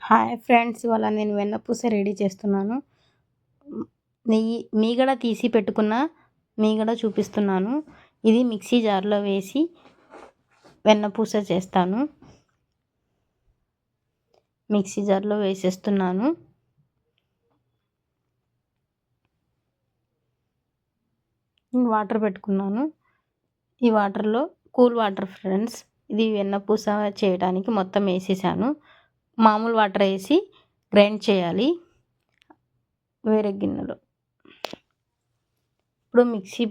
Hi friends, ఇవాళ నేను వెన్నపూస రెడీ చేస్తున్నాను. నెయ్యి మీగడ తీసి పెట్టుకున్న మీగడ చూపిస్తున్నాను. ఇది మిక్సీ జార్లో వేసి వెన్నపూస చేస్తాను. మిక్సీ జార్లో వేసేస్తున్నాను. వాటర్ పెట్టుకున్నాను. ఈ వాటర్లో కూల్ వాటర్ ఫ్రెండ్స్. ఇది వెన్నపూస చేయడానికి మొత్తం వేసేసాను. మామూలు వాటర్ వేసి గ్రైండ్ చేయాలి వేరే గిన్నెలో. ఇప్పుడు మిక్సీ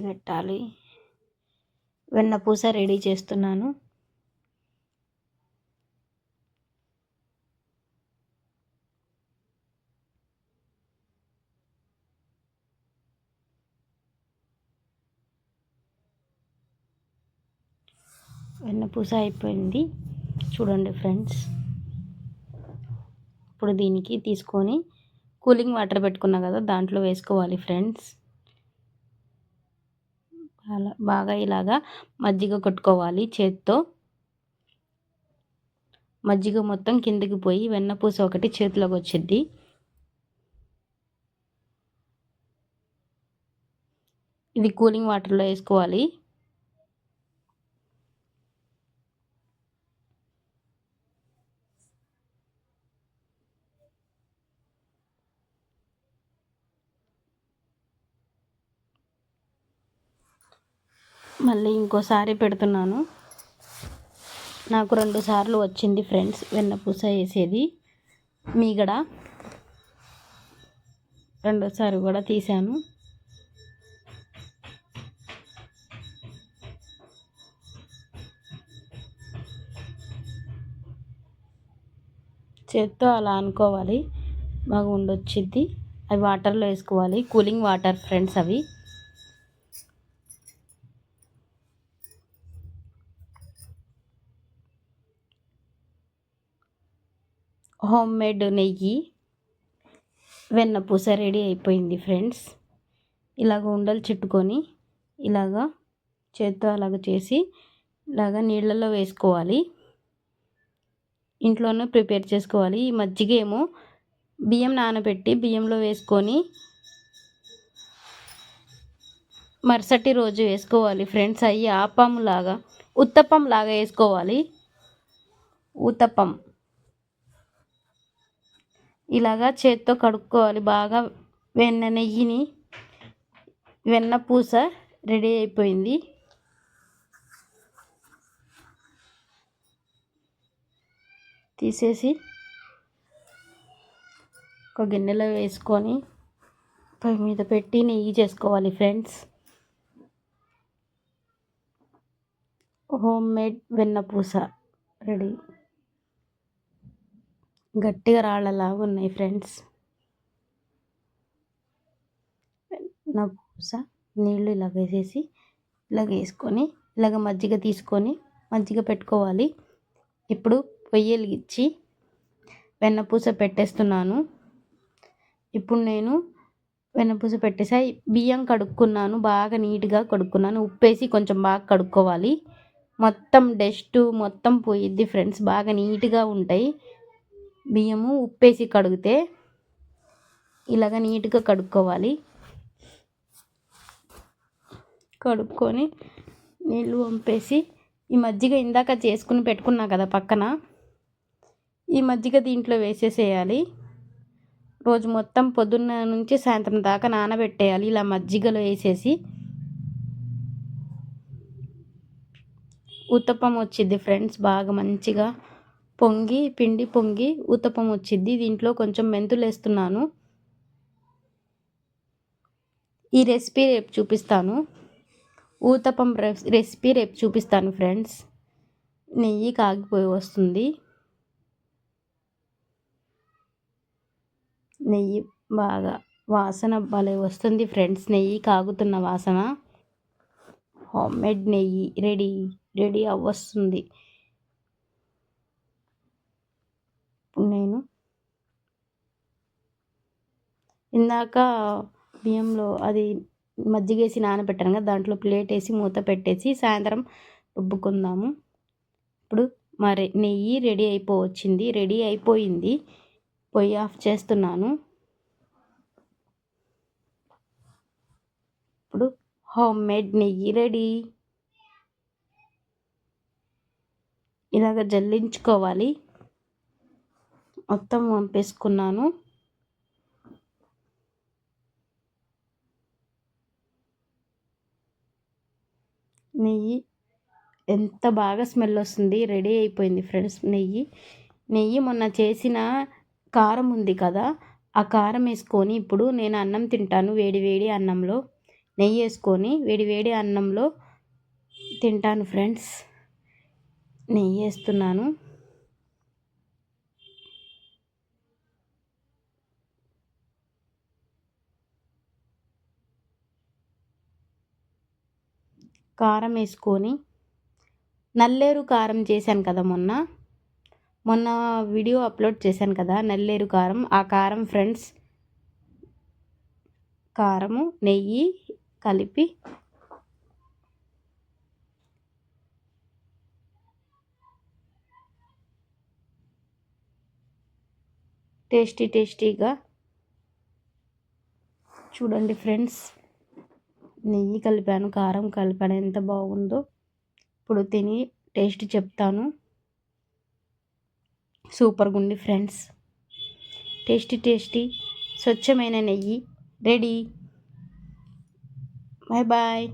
పెట్టాలి. వెన్నపూస రెడీ చేస్తున్నాను. వెన్నపూస అయిపోయింది చూడండి ఫ్రెండ్స్. ఇప్పుడు దీనికి తీసుకొని కూలింగ్ వాటర్ పెట్టుకున్నా కదా, దాంట్లో వేసుకోవాలి ఫ్రెండ్స్. బాగా ఇలాగా మజ్జిగ కొట్టుకోవాలి చేత్తో. మజ్జిగ మొత్తం కిందికి పోయి వెన్నపూస ఒకటి చేతిలోకి వచ్చింది. ఇది కూలింగ్ వాటర్లో వేసుకోవాలి. మళ్ళీ ఇంకోసారి పెడుతున్నాను. నాకు 2 సార్లు వచ్చింది ఫ్రెండ్స్ వెన్నపూస వేసేది. మీగడ రెండోసారి కూడా తీసాను. చేత్తో అలా అనుకోవాలి, బాగా ఉండొచ్చిద్ది. అవి వాటర్లో వేసుకోవాలి, కూలింగ్ వాటర్ ఫ్రెండ్స్. అవి హోమ్ మేడ్ నెయ్యి వెన్నపూస రెడీ అయిపోయింది ఫ్రెండ్స్. ఇలాగ ఉండలు చుట్టుకొని ఇలాగా చేత్తో అలాగ చేసి ఇలాగ నీళ్ళల్లో వేసుకోవాలి. ఇంట్లోనే ప్రిపేర్ చేసుకోవాలి. ఈ మజ్జిగ ఏమో బియ్యం నానబెట్టి బియ్యంలో వేసుకొని మరుసటి రోజు వేసుకోవాలి ఫ్రెండ్స్. అవి ఆపం లాగా ఉత్తప్పం లాగా వేసుకోవాలి. ఊతప్పం ఇలాగా చేత్తో కడుక్కోవాలి బాగా. నెయ్యిని వెన్నపూస రెడీ అయిపోయింది. తీసేసి ఒక గిన్నెలో వేసుకొని పొయ్యి మీద పెట్టి నెయ్యి చేసుకోవాలి ఫ్రెండ్స్. హోమ్ మేడ్ వెన్నపూస రెడీ. గట్టిగా రాళ్ళలాగా ఉన్నాయి ఫ్రెండ్స్. వెన్నపూస నీళ్ళు ఇలాగ వేసేసి ఇలాగ వేసుకొని ఇలాగ మజ్జిగ తీసుకొని మజ్జిగ పెట్టుకోవాలి. ఇప్పుడు పొయ్యి వెలిగించి వెన్నపూస పెట్టేస్తున్నాను. ఇప్పుడు నేను వెన్నపూస పెట్టేసా. బియ్యం కడుక్కున్నాను, బాగా నీట్గా కడుక్కున్నాను. ఉప్పేసి కొంచెం బాగా కడుక్కోవాలి. మొత్తం డస్ట్ మొత్తం పోయిద్ది ఫ్రెండ్స్. బాగా నీట్గా ఉంటాయి బియ్యము ఉప్పేసి కడిగితే. ఇలాగ నీట్గా కడుక్కోవాలి. కడుక్కొని నీళ్ళు వంపేసి ఈ మజ్జిగ ఇందాక చేసుకుని పెట్టుకున్నా కదా పక్కన, ఈ మజ్జిగ దీంట్లో వేసేసేయాలి. రోజు మొత్తం పొద్దున్న నుంచి సాయంత్రం దాకా నానబెట్టేయాలి. ఇలా మజ్జిగలో వేసేసి ఊతప్పం వచ్చిద్ది ఫ్రెండ్స్. బాగా మంచిగా పిండి పొంగి ఊతప్పం వచ్చిద్ది. దీంట్లో కొంచెం మెంతులు వేస్తున్నాను. ఈ రెసిపీ రేపు చూపిస్తాను. ఊతప్పం రెసిపీ రేపు చూపిస్తాను ఫ్రెండ్స్. నెయ్యి కాగిపోయి వస్తుంది. నెయ్యి బాగా వాసన భలే వస్తుంది ఫ్రెండ్స్. నెయ్యి కాగుతున్న వాసన. హోమ్ మేడ్ నెయ్యి రెడీ అవ్వస్తుంది. నేను ఇందాక బియ్యంలో అది మజ్జిగ వేసి నానబెట్టాను కదా, దాంట్లో ప్లేట్ వేసి మూత పెట్టేసి సాయంత్రం రుబ్బుకుందాము. ఇప్పుడు మరి నెయ్యి రెడీ అయిపోయింది. పొయ్యి ఆఫ్ చేస్తున్నాను. ఇప్పుడు హోమ్ మేడ్ నెయ్యి రెడీ. ఇలాగ జల్లించుకోవాలి. మొత్తం వంపేసుకున్నాను. నెయ్యి ఎంత బాగా స్మెల్ వస్తుంది. రెడీ అయిపోయింది ఫ్రెండ్స్ నెయ్యి మొన్న చేసిన కారం ఉంది కదా, ఆ కారం వేసుకొని ఇప్పుడు నేను అన్నం తింటాను. వేడి వేడి అన్నంలో నెయ్యి వేసుకొని వేడి వేడి అన్నంలో తింటాను ఫ్రెండ్స్. నెయ్యి వేస్తున్నాను. కారం వేసుకొని నల్లేరు కారం చేశాను కదా మొన్న వీడియో అప్లోడ్ చేశాను కదా, నల్లేరు కారం. ఆ కారం ఫ్రెండ్స్, కారము నెయ్యి కలిపి టేస్టీగా చూడండి ఫ్రెండ్స్. నెయ్యి కలిపాను, కారం కలిపాను, ఎంత బాగుందో. ఇప్పుడు తిని టేస్ట్ చెప్తాను. సూపర్గా ఉంది ఫ్రెండ్స్. టేస్టీ స్వచ్ఛమైన నెయ్యి రెడీ. Bye bye.